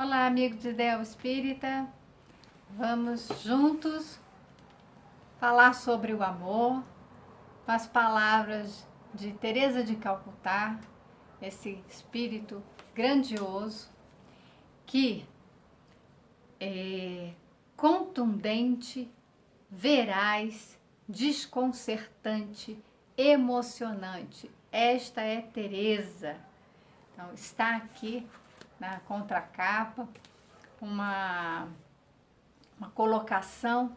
Olá, amigos de Ideal Espírita. Vamos juntos falar sobre o amor com as palavras de Teresa de Calcutá, esse espírito grandioso que é contundente, veraz, desconcertante, emocionante. Esta é Teresa. Então, está aqui na contracapa uma colocação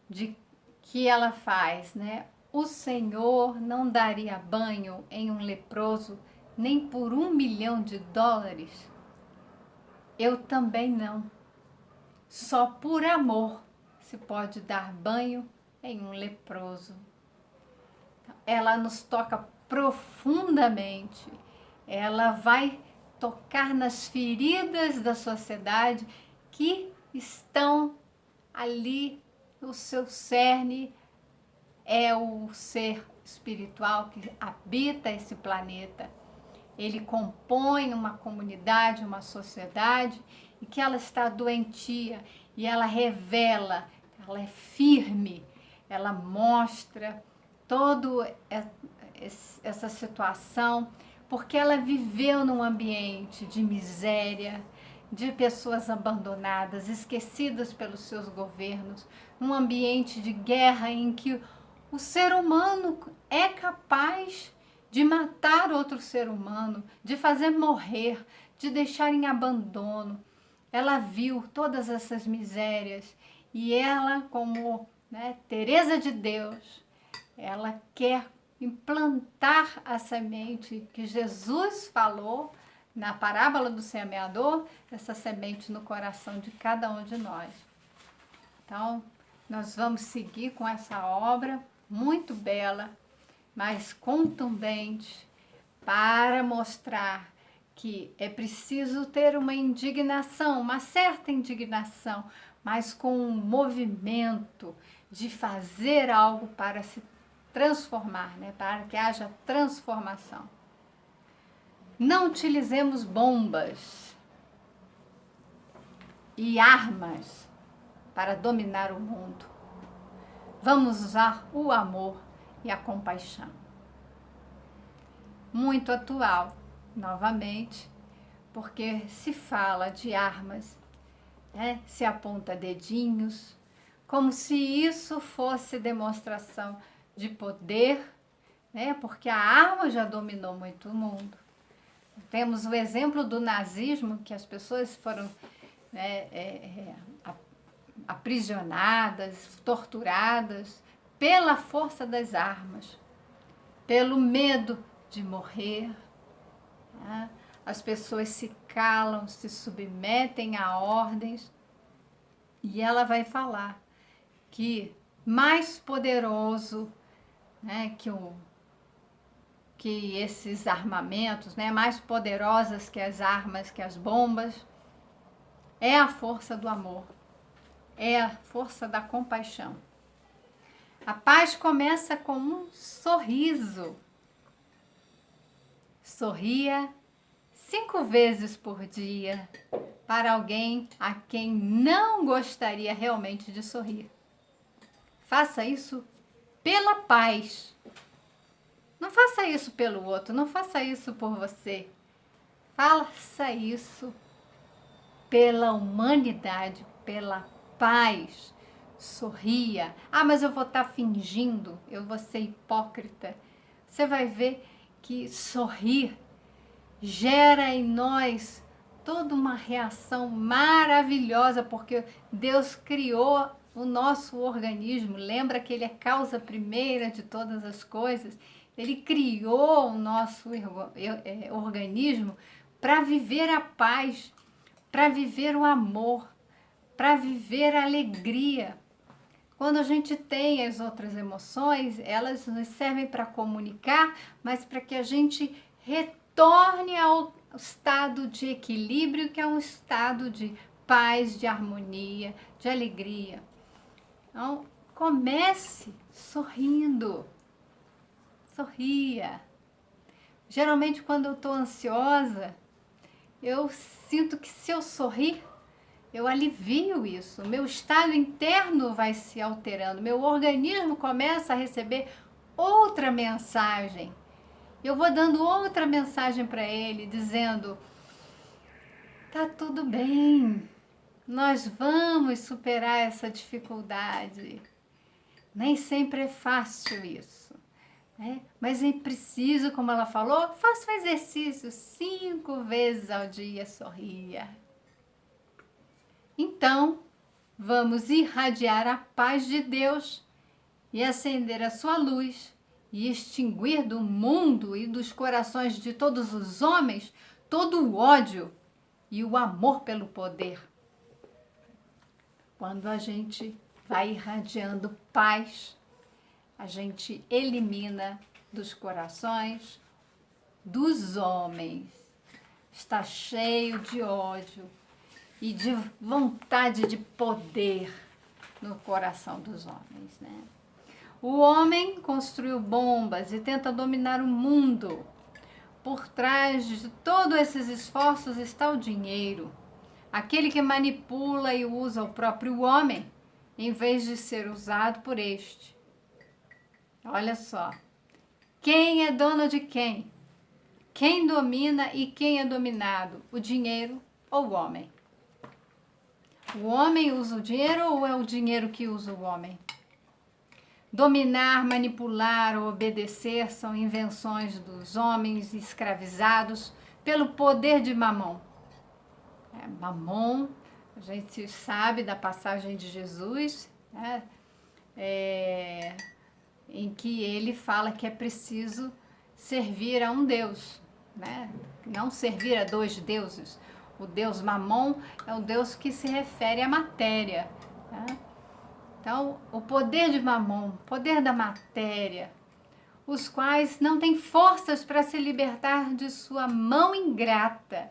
de que ela faz, né? O Senhor não daria banho em um leproso nem por $1 milhão. Eu também não. Só por amor se pode dar banho em um leproso. Ela nos toca profundamente. Ela vai tocar nas feridas da sociedade que estão ali no seu cerne. É o ser espiritual que habita esse planeta. Ele compõe uma comunidade, uma sociedade, e que ela está doentia, e ela revela, ela é firme, ela mostra toda essa situação, porque ela viveu num ambiente de miséria, de pessoas abandonadas, esquecidas pelos seus governos, num ambiente de guerra em que o ser humano é capaz de matar outro ser humano, de fazer morrer, de deixar em abandono. Ela viu todas essas misérias e ela, como Teresa de Deus, ela quer implantar a semente que Jesus falou na parábola do semeador, essa semente no coração de cada um de nós. Então, nós vamos seguir com essa obra muito bela, mas contundente, para mostrar que é preciso ter uma indignação, uma certa indignação, mas com um movimento de fazer algo para se transformar, para que haja transformação. Não utilizemos bombas e armas para dominar o mundo. Vamos usar o amor e a compaixão. Muito atual, novamente, porque se fala de armas, se aponta dedinhos, como se isso fosse demonstração de poder, porque a arma já dominou muito o mundo. Temos o exemplo do nazismo, que as pessoas foram aprisionadas, torturadas pela força das armas, pelo medo de morrer. As pessoas se calam, se submetem a ordens, e ela vai falar que mais poderoso que esses armamentos, mais poderosas que as armas, que as bombas, é a força do amor, é a força da compaixão. A paz começa com um sorriso. Sorria 5 vezes por dia para alguém a quem não gostaria realmente de sorrir. Faça isso pela paz. Não faça isso pelo outro, não faça isso por você. Faça isso pela humanidade, pela paz. Sorria. Mas eu vou estar fingindo, eu vou ser hipócrita. Você vai ver que sorrir gera em nós toda uma reação maravilhosa, porque Deus criou o nosso organismo. Lembra que Ele é causa primeira de todas as coisas? Ele criou o nosso organismo para viver a paz, para viver o amor, para viver a alegria. Quando a gente tem as outras emoções, elas nos servem para comunicar, mas para que a gente retorne ao estado de equilíbrio, que é um estado de paz, de harmonia, de alegria. Então, comece sorrindo. Sorria. Geralmente, quando eu estou ansiosa, eu sinto que se eu sorrir, eu alivio isso. Meu estado interno vai se alterando, meu organismo começa a receber outra mensagem. Eu vou dando outra mensagem para ele, dizendo: tá tudo bem, nós vamos superar essa dificuldade. Nem sempre é fácil isso, né? Mas é preciso, como ela falou, faça o exercício 5 vezes ao dia, sorria. Então, vamos irradiar a paz de Deus e acender a sua luz e extinguir do mundo e dos corações de todos os homens todo o ódio e o amor pelo poder. Quando a gente vai irradiando paz, a gente elimina dos corações dos homens. Está cheio de ódio e de vontade de poder no coração dos homens, né? O homem construiu bombas e tenta dominar o mundo. Por trás de todos esses esforços está o dinheiro. Aquele que manipula e usa o próprio homem, em vez de ser usado por este. Olha só. Quem é dono de quem? Quem domina e quem é dominado? O dinheiro ou o homem? O homem usa o dinheiro ou é o dinheiro que usa o homem? Dominar, manipular ou obedecer são invenções dos homens escravizados pelo poder de Mamon. Mamon, a gente sabe da passagem de Jesus, né? Em que ele fala que é preciso servir a um Deus, né? Não servir a 2 deuses. O Deus Mamon é o Deus que se refere à matéria, né? Então, o poder de Mamon, poder da matéria, os quais não têm forças para se libertar de sua mão ingrata,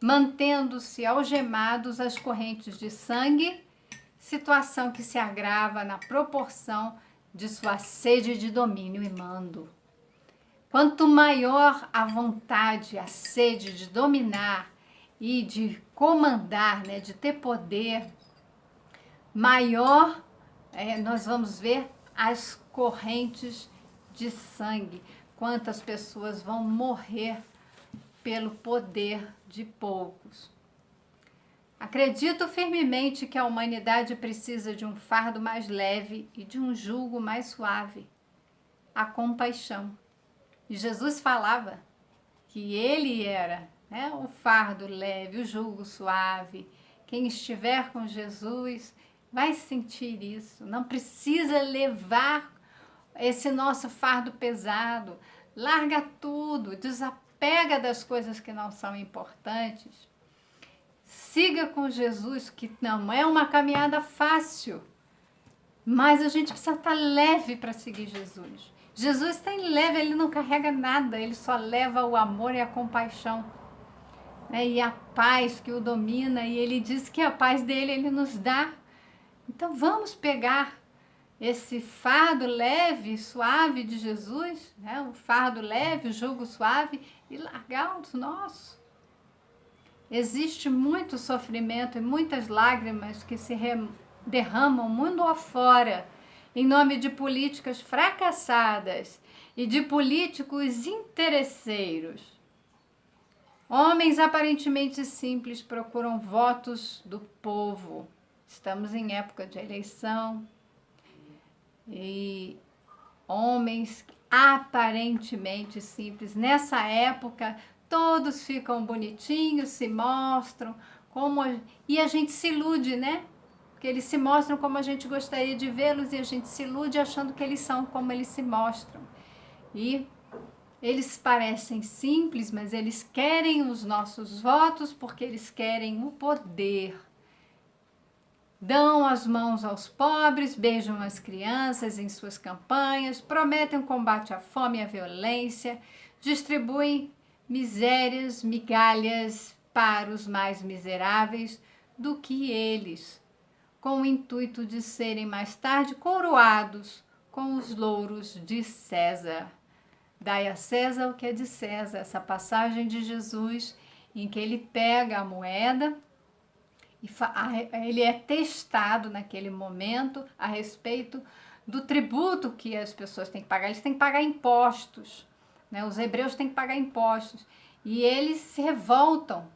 mantendo-se algemados às correntes de sangue, situação que se agrava na proporção de sua sede de domínio e mando. Quanto maior a vontade, a sede de dominar e de comandar, né, de ter poder, maior nós vamos ver as correntes de sangue. Quantas pessoas vão morrer pelo poder de poucos. Acredito firmemente que a humanidade precisa de um fardo mais leve e de um jugo mais suave, a compaixão. E Jesus falava que ele era, né, o fardo leve, o jugo suave. Quem estiver com Jesus vai sentir isso. Não precisa levar esse nosso fardo pesado. Larga tudo, desapega das coisas que não são importantes. Siga com Jesus, que não é uma caminhada fácil, mas a gente precisa estar leve para seguir Jesus. Jesus está leve, ele não carrega nada, ele só leva o amor e a compaixão, né? E a paz que o domina, e ele diz que a paz dele ele nos dá. Então vamos pegar esse fardo leve, suave de Jesus, né? O fardo leve, o jugo suave, e largar os nossos. Existe muito sofrimento e muitas lágrimas que se derramam mundo afora em nome de políticas fracassadas e de políticos interesseiros. Homens aparentemente simples procuram votos do povo. Estamos em época de eleição e homens aparentemente simples. Nessa época, todos ficam bonitinhos, se mostram e a gente se ilude, né? Porque eles se mostram como a gente gostaria de vê-los e a gente se ilude achando que eles são como eles se mostram. E eles parecem simples, mas eles querem os nossos votos porque eles querem o poder. Dão as mãos aos pobres, beijam as crianças em suas campanhas, prometem o combate à fome e à violência, distribuem misérias, migalhas para os mais miseráveis do que eles, com o intuito de serem mais tarde coroados com os louros de César. Dai a César o que é de César, essa passagem de Jesus em que ele pega a moeda e ele é testado naquele momento a respeito do tributo que as pessoas têm que pagar. Eles têm que pagar impostos, né? Os hebreus têm que pagar impostos. E eles se revoltam.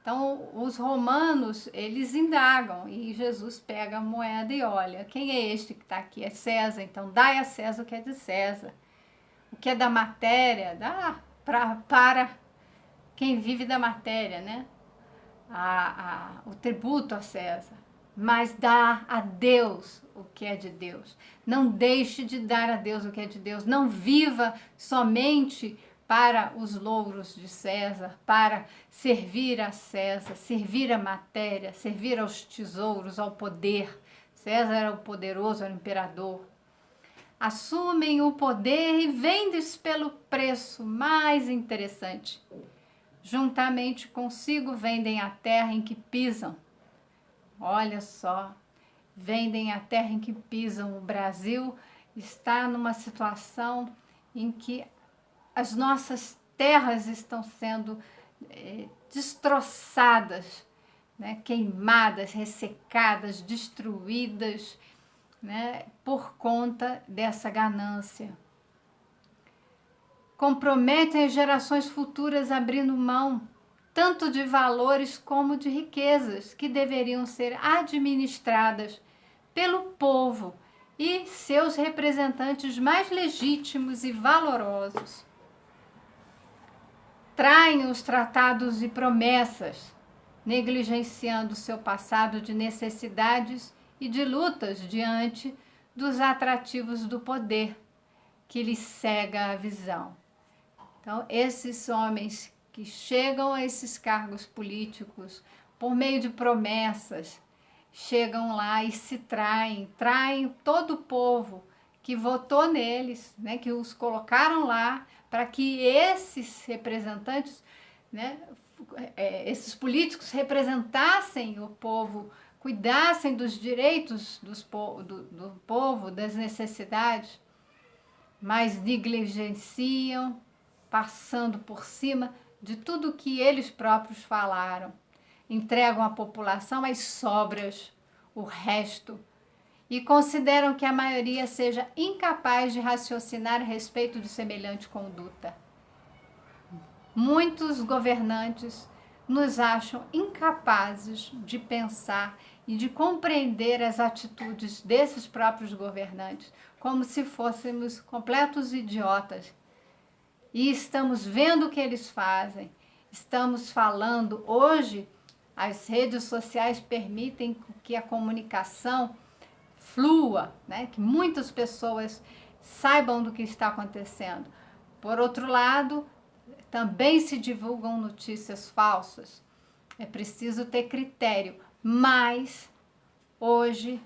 Então, os romanos, eles indagam. E Jesus pega a moeda e olha, quem é este que está aqui? É César. Então, dai a César o que é de César. O que é da matéria, dá para quem vive da matéria, né? O tributo a César, mas dá a Deus o que é de Deus. Não deixe de dar a Deus o que é de Deus. Não viva somente para os louros de César, para servir a César, servir a matéria, servir aos tesouros, ao poder. César era o poderoso, era o imperador. Assumem o poder e vendes pelo preço mais interessante. Juntamente consigo vendem a terra em que pisam. Olha só, vendem a terra em que pisam. O Brasil está numa situação em que as nossas terras estão sendo destroçadas, né? Queimadas, ressecadas, destruídas, né? Por conta dessa ganância. Comprometem as gerações futuras abrindo mão tanto de valores como de riquezas que deveriam ser administradas pelo povo e seus representantes mais legítimos e valorosos. Traem os tratados e promessas, negligenciando seu passado de necessidades e de lutas diante dos atrativos do poder que lhes cega a visão. Então, esses homens que chegam a esses cargos políticos por meio de promessas, chegam lá e se traem todo o povo que votou neles, né, que os colocaram lá para que esses representantes, né, esses políticos representassem o povo, cuidassem dos direitos do povo, das necessidades, mas negligenciam, passando por cima de tudo que eles próprios falaram. Entregam à população as sobras, o resto, e consideram que a maioria seja incapaz de raciocinar a respeito de semelhante conduta. Muitos governantes nos acham incapazes de pensar e de compreender as atitudes desses próprios governantes, como se fôssemos completos idiotas. E estamos vendo o que eles fazem, estamos falando. Hoje, as redes sociais permitem que a comunicação flua, né? Que muitas pessoas saibam do que está acontecendo. Por outro lado, também se divulgam notícias falsas. É preciso ter critério, mas hoje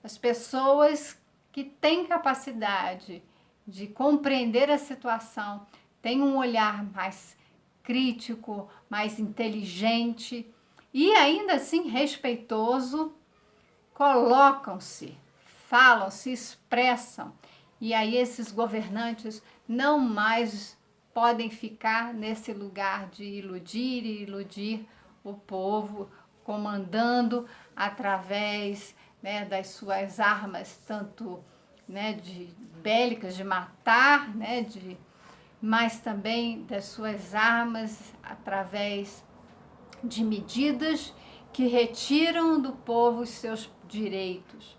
as pessoas que têm capacidade de compreender a situação têm um olhar mais crítico, mais inteligente e ainda assim respeitoso, colocam-se, falam, se expressam. E aí esses governantes não mais podem ficar nesse lugar de iludir e iludir o povo, comandando através, né, das suas armas, tanto, né, de bélicas, de matar, né, mas também das suas armas através de medidas que retiram do povo os seus direitos.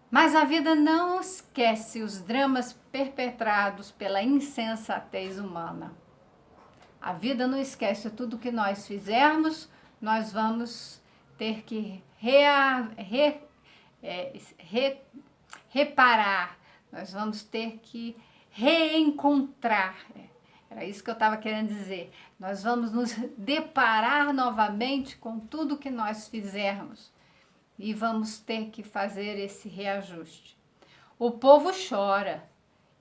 Mas a vida não esquece os dramas perpetrados pela insensatez humana. A vida não esquece tudo que nós fizermos, nós vamos ter que reparar, nós vamos ter que reencontrar. Era isso que eu estava querendo dizer. Nós vamos nos deparar novamente com tudo que nós fizermos e vamos ter que fazer esse reajuste. O povo chora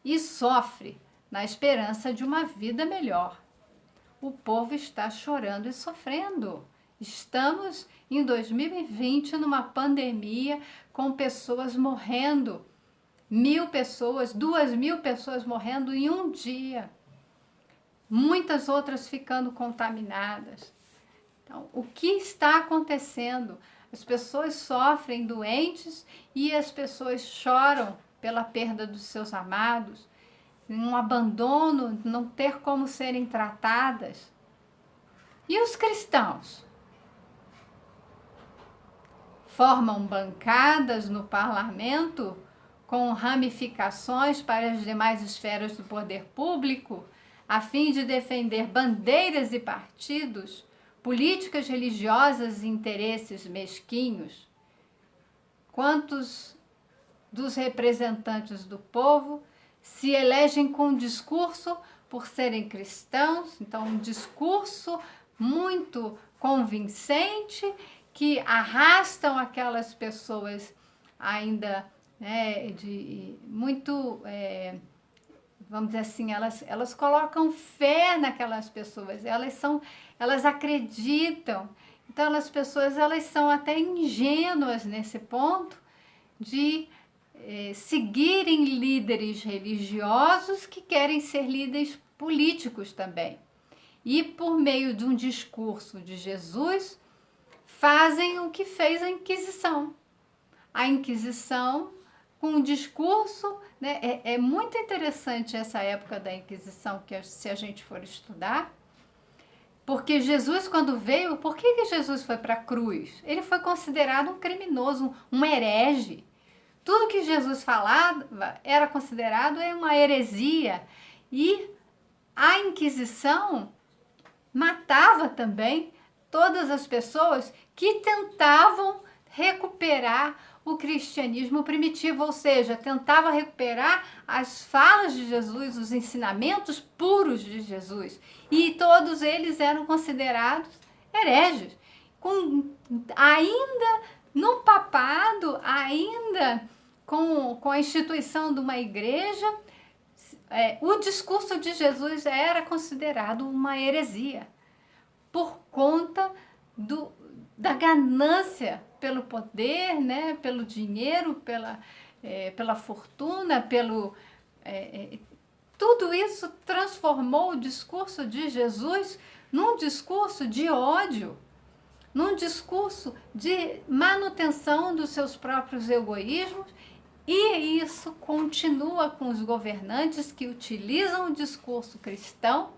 e sofre na esperança de uma vida melhor. O povo está chorando e sofrendo. Estamos em 2020 numa pandemia com pessoas morrendo, 1.000 pessoas, 2.000 pessoas morrendo em um dia. muitas outras ficando contaminadas. Então, o que está acontecendo? As pessoas sofrem doentes e as pessoas choram pela perda dos seus amados, um abandono, não ter como serem tratadas. E os cristãos? Formam bancadas no parlamento com ramificações para as demais esferas do poder público, a fim de defender bandeiras e partidos, políticas religiosas e interesses mesquinhos. Quantos dos representantes do povo se elegem com discurso por serem cristãos, então um discurso muito convincente que arrastam aquelas pessoas ainda vamos dizer assim, elas colocam fé naquelas pessoas, elas acreditam. Então as pessoas elas são até ingênuas nesse ponto de seguirem líderes religiosos que querem ser líderes políticos também. E por meio de um discurso de Jesus, fazem o que fez a Inquisição. A Inquisição, com um discurso, né, é muito interessante essa época da Inquisição, que se a gente for estudar, porque Jesus, quando veio, por que Jesus foi para a cruz? Ele foi considerado um criminoso, um herege. Tudo que Jesus falava era considerado uma heresia. E a Inquisição matava também todas as pessoas que tentavam recuperar o cristianismo primitivo, ou seja, tentava recuperar as falas de Jesus, os ensinamentos puros de Jesus. E todos eles eram considerados hereges. Ainda no papado, ainda com a instituição de uma igreja, o discurso de Jesus era considerado uma heresia, por conta da ganância pelo poder, né, pelo dinheiro, pela fortuna, tudo isso transformou o discurso de Jesus num discurso de ódio, num discurso de manutenção dos seus próprios egoísmos, e isso continua com os governantes que utilizam o discurso cristão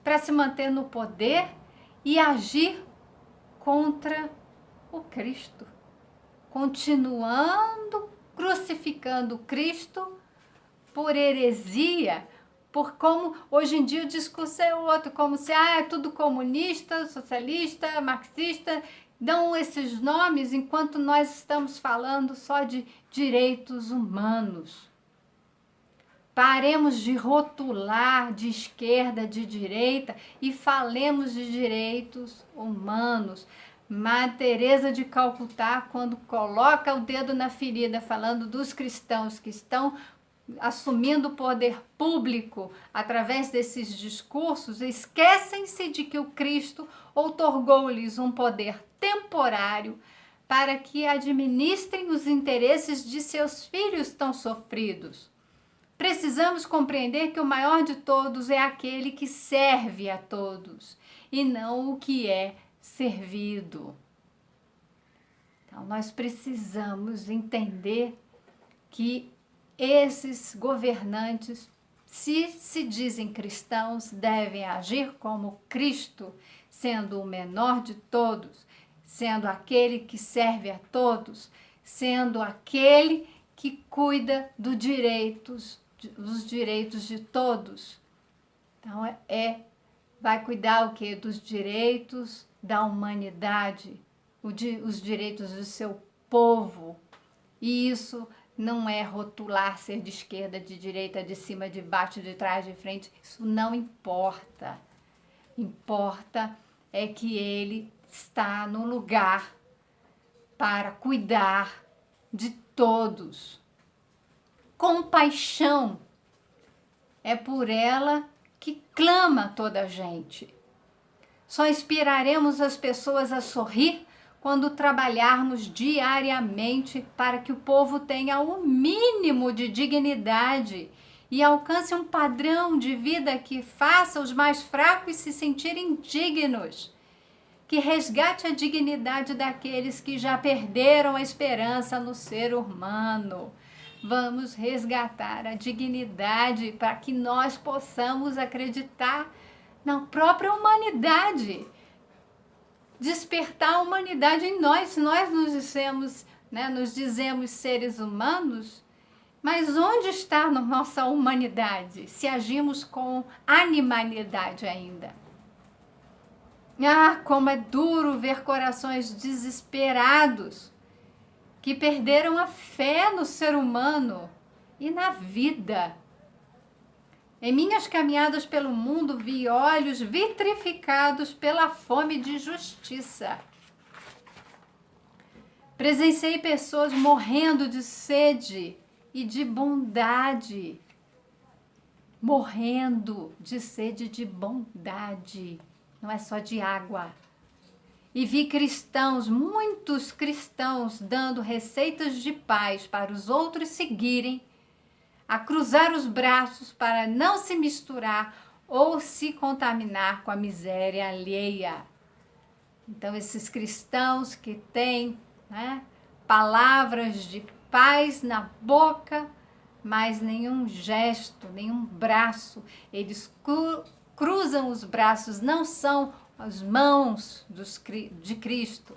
para se manter no poder e agir contra o Cristo, continuando crucificando Cristo por heresia, por como hoje em dia o discurso é outro, como se é tudo comunista, socialista, marxista, dão esses nomes enquanto nós estamos falando só de direitos humanos. Paremos de rotular de esquerda, de direita e falemos de direitos humanos. Madre Teresa de Calcutá, quando coloca o dedo na ferida, falando dos cristãos que estão assumindo o poder público através desses discursos, esquecem-se de que o Cristo outorgou-lhes um poder temporário para que administrem os interesses de seus filhos tão sofridos. Precisamos compreender que o maior de todos é aquele que serve a todos e não o que é servido. Então, nós precisamos entender que esses governantes, se dizem cristãos, devem agir como Cristo, sendo o menor de todos, sendo aquele que serve a todos, sendo aquele que cuida dos direitos de todos. Então, vai cuidar o quê? Dos direitos da humanidade, os direitos do seu povo. E isso não é rotular ser de esquerda, de direita, de cima, de baixo, de trás, de frente. Isso não importa. Importa é que ele está no lugar para cuidar de todos. Compaixão é por ela que clama toda a gente. Só inspiraremos as pessoas a sorrir quando trabalharmos diariamente para que o povo tenha o mínimo de dignidade e alcance um padrão de vida que faça os mais fracos se sentirem dignos, que resgate a dignidade daqueles que já perderam a esperança no ser humano. Vamos resgatar a dignidade para que nós possamos acreditar na própria humanidade, despertar a humanidade em nós. Se nós nos dizemos seres humanos, mas onde está a nossa humanidade, se agimos com animalidade ainda? Ah, como é duro ver corações desesperados, que perderam a fé no ser humano e na vida. Em minhas caminhadas pelo mundo, vi olhos vitrificados pela fome de justiça. Presenciei pessoas morrendo de sede e de bondade. Morrendo de sede e de bondade. Não é só de água. E vi cristãos, muitos cristãos, dando receitas de paz para os outros seguirem, a cruzar os braços para não se misturar ou se contaminar com a miséria alheia. Então, esses cristãos que têm, palavras de paz na boca, mas nenhum gesto, nenhum braço, eles cruzam os braços, não são as mãos de Cristo,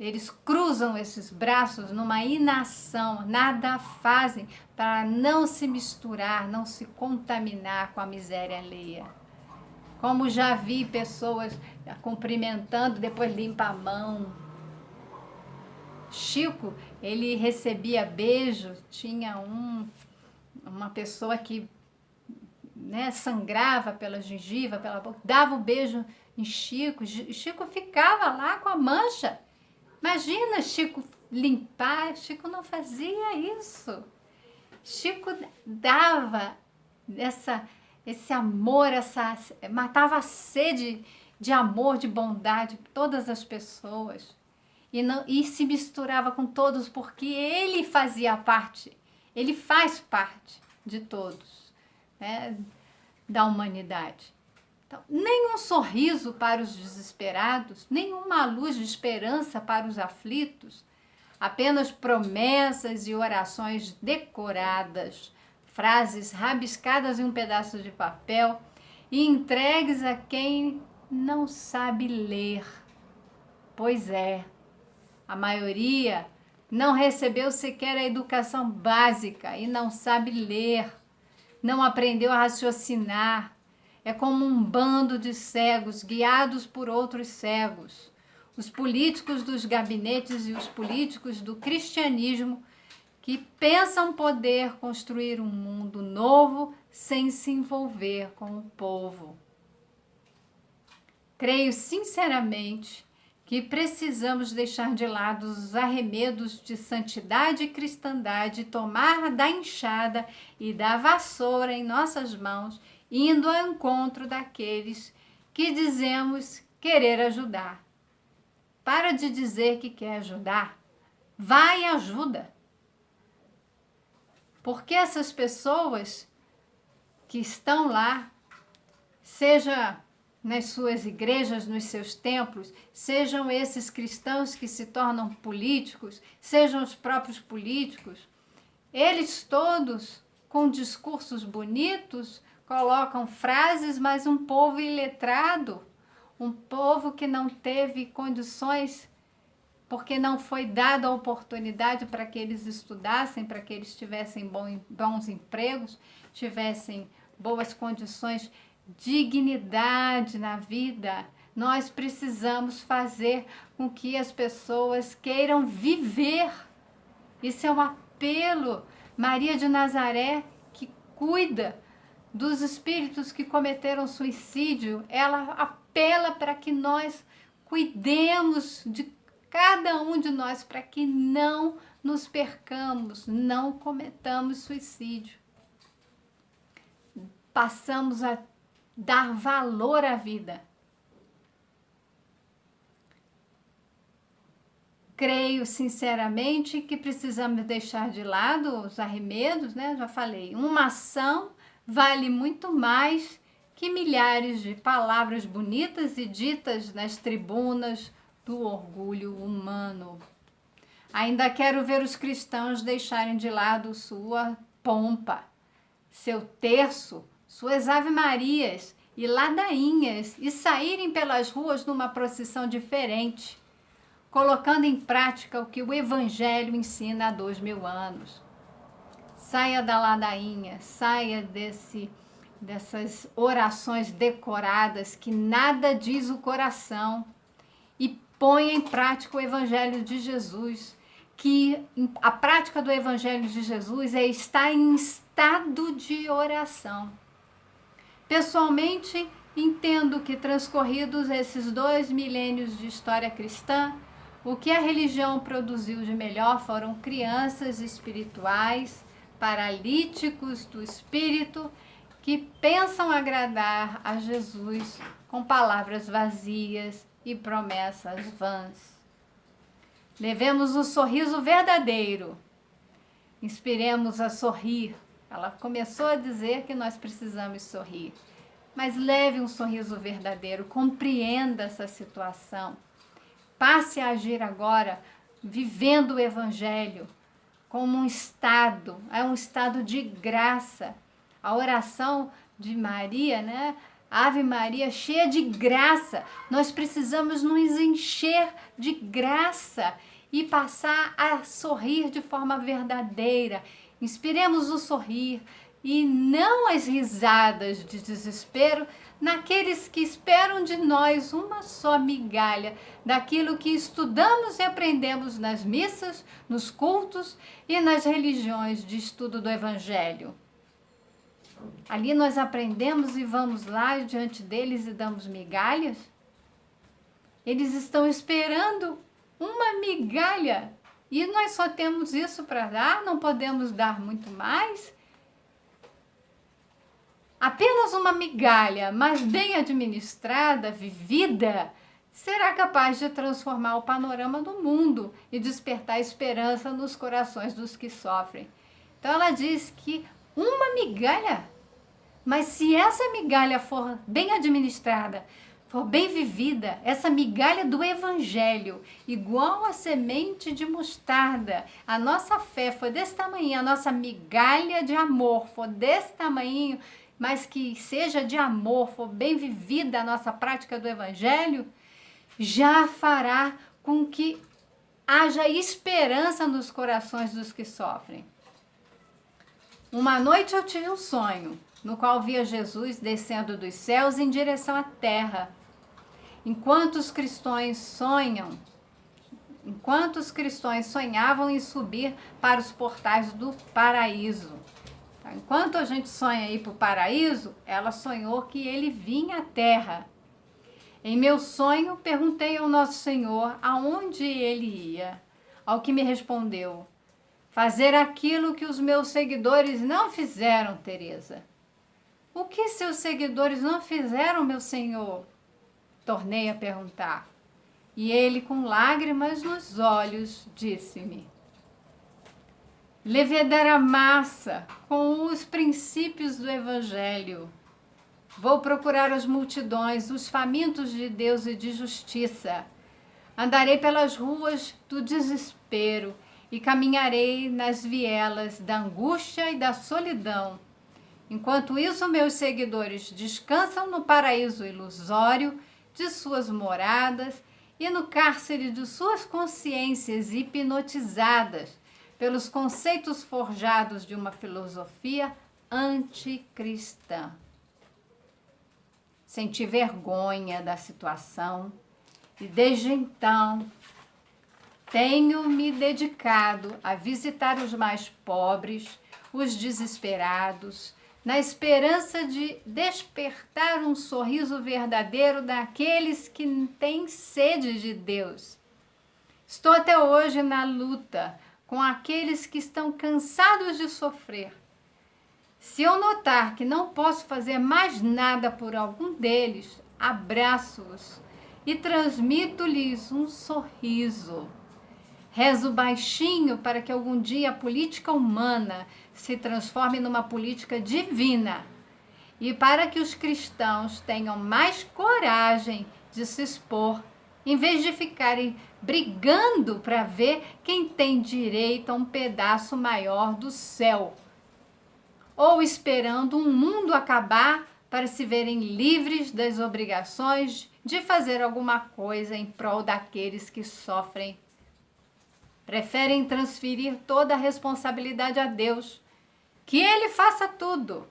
Eles cruzam esses braços numa inação, nada fazem para não se misturar, não se contaminar com a miséria alheia. Como já vi pessoas cumprimentando, depois limpa a mão. Chico, ele recebia beijo, tinha uma pessoa que sangrava pela gengiva, pela boca, dava um beijo em Chico, Chico ficava lá com a mancha. Imagina Chico limpar, Chico não fazia isso. Chico dava esse amor, matava a sede de amor, de bondade de todas as pessoas. E se misturava com todos, porque ele fazia parte, ele faz parte de todos, da humanidade. Então, nenhum sorriso para os desesperados, nenhuma luz de esperança para os aflitos, apenas promessas e orações decoradas, frases rabiscadas em um pedaço de papel e entregues a quem não sabe ler. Pois é, a maioria não recebeu sequer a educação básica e não sabe ler, não aprendeu a raciocinar. É como um bando de cegos guiados por outros cegos. Os políticos dos gabinetes e os políticos do cristianismo que pensam poder construir um mundo novo sem se envolver com o povo. Creio sinceramente que precisamos deixar de lado os arremedos de santidade e cristandade, tomar da enxada e da vassoura em nossas mãos, indo ao encontro daqueles que dizemos querer ajudar. Para de dizer que quer ajudar. Vai e ajuda. Porque essas pessoas que estão lá, seja nas suas igrejas, nos seus templos, sejam esses cristãos que se tornam políticos, sejam os próprios políticos, eles todos, com discursos bonitos, colocam frases, mas um povo iletrado, um povo que não teve condições, porque não foi dada a oportunidade para que eles estudassem, para que eles tivessem bons empregos, tivessem boas condições, dignidade na vida. Nós precisamos fazer com que as pessoas queiram viver. Isso é um apelo. Maria de Nazaré, que cuida dos espíritos que cometeram suicídio, ela apela para que nós cuidemos de cada um de nós, para que não nos percamos, não cometamos suicídio. Passamos a dar valor à vida. creio sinceramente que precisamos deixar de lado os arremedos, né? Já falei, uma ação vale muito mais que milhares de palavras bonitas e ditas nas tribunas do orgulho humano. Ainda quero ver os cristãos deixarem de lado sua pompa, seu terço, suas ave-marias e ladainhas e saírem pelas ruas numa procissão diferente, colocando em prática o que o Evangelho ensina há 2000 anos. Saia da ladainha, saia dessas orações decoradas que nada diz o coração e ponha em prática o Evangelho de Jesus, que a prática do Evangelho de Jesus é estar em estado de oração. Pessoalmente, entendo que transcorridos esses 2 milênios de história cristã, o que a religião produziu de melhor foram crianças espirituais, paralíticos do espírito, que pensam agradar a Jesus com palavras vazias e promessas vãs. Levemos um sorriso verdadeiro, inspiremos a sorrir. Ela começou a dizer que nós precisamos sorrir, mas leve um sorriso verdadeiro, compreenda essa situação. Passe a agir agora, vivendo o Evangelho, como um estado, é um estado de graça. A oração de Maria, né? Ave Maria, cheia de graça. Nós precisamos nos encher de graça e passar a sorrir de forma verdadeira. Inspiremos o sorrir e não as risadas de desespero naqueles que esperam de nós uma só migalha daquilo que estudamos e aprendemos nas missas, nos cultos e nas religiões de estudo do Evangelho. Ali nós aprendemos e vamos lá diante deles e damos migalhas. Eles estão esperando uma migalha e nós só temos isso para dar, não podemos dar muito mais. Apenas uma migalha, mas bem administrada, vivida, será capaz de transformar o panorama do mundo e despertar esperança nos corações dos que sofrem. Então ela diz que uma migalha, mas se essa migalha for bem administrada, for bem vivida, essa migalha do Evangelho, igual a semente de mostarda, a nossa fé foi desse tamanho, a nossa migalha de amor for desse tamanho, mas que seja de amor, for bem vivida a nossa prática do Evangelho, já fará com que haja esperança nos corações dos que sofrem. Uma noite eu tive um sonho, no qual via Jesus descendo dos céus em direção à terra. Enquanto os cristãos sonhavam em subir para os portais do paraíso. Enquanto a gente sonha ir para o paraíso, ela sonhou que ele vinha à terra. Em meu sonho, perguntei ao Nosso Senhor aonde ele ia, ao que me respondeu: fazer aquilo que os meus seguidores não fizeram, Teresa. O que seus seguidores não fizeram, meu Senhor? Tornei a perguntar. E ele, com lágrimas nos olhos, disse-me: levedar a massa com os princípios do Evangelho. Vou procurar as multidões, os famintos de Deus e de justiça. Andarei pelas ruas do desespero e caminharei nas vielas da angústia e da solidão. Enquanto isso, meus seguidores descansam no paraíso ilusório de suas moradas e no cárcere de suas consciências hipnotizadas pelos conceitos forjados de uma filosofia anticristã. Senti vergonha da situação e desde então tenho me dedicado a visitar os mais pobres, os desesperados, na esperança de despertar um sorriso verdadeiro daqueles que têm sede de Deus. Estou até hoje na luta com aqueles que estão cansados de sofrer. Se eu notar que não posso fazer mais nada por algum deles, abraço-os e transmito-lhes um sorriso. Rezo baixinho para que algum dia a política humana se transforme numa política divina e para que os cristãos tenham mais coragem de se expor, em vez de ficarem brigando para ver quem tem direito a um pedaço maior do céu, ou esperando um mundo acabar para se verem livres das obrigações de fazer alguma coisa em prol daqueles que sofrem. Preferem transferir toda a responsabilidade a Deus, que Ele faça tudo,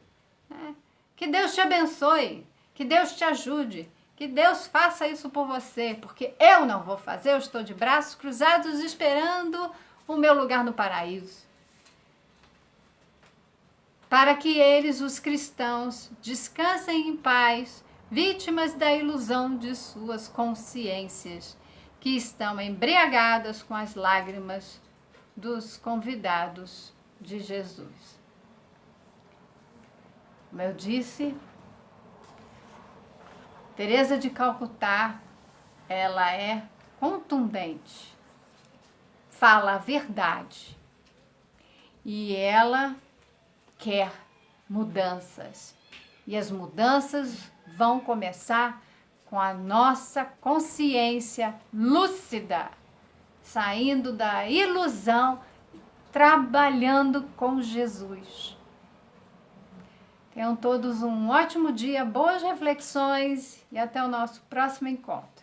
né? Que Deus te abençoe, que Deus te ajude, que Deus faça isso por você, porque eu não vou fazer, eu estou de braços cruzados esperando o meu lugar no paraíso. Para que eles, os cristãos, descansem em paz, vítimas da ilusão de suas consciências, que estão embriagadas com as lágrimas dos convidados de Jesus. Como eu disse, Teresa de Calcutá, ela é contundente, fala a verdade e ela quer mudanças. E as mudanças vão começar com a nossa consciência lúcida, saindo da ilusão, trabalhando com Jesus. Tenham todos um ótimo dia, boas reflexões e até o nosso próximo encontro.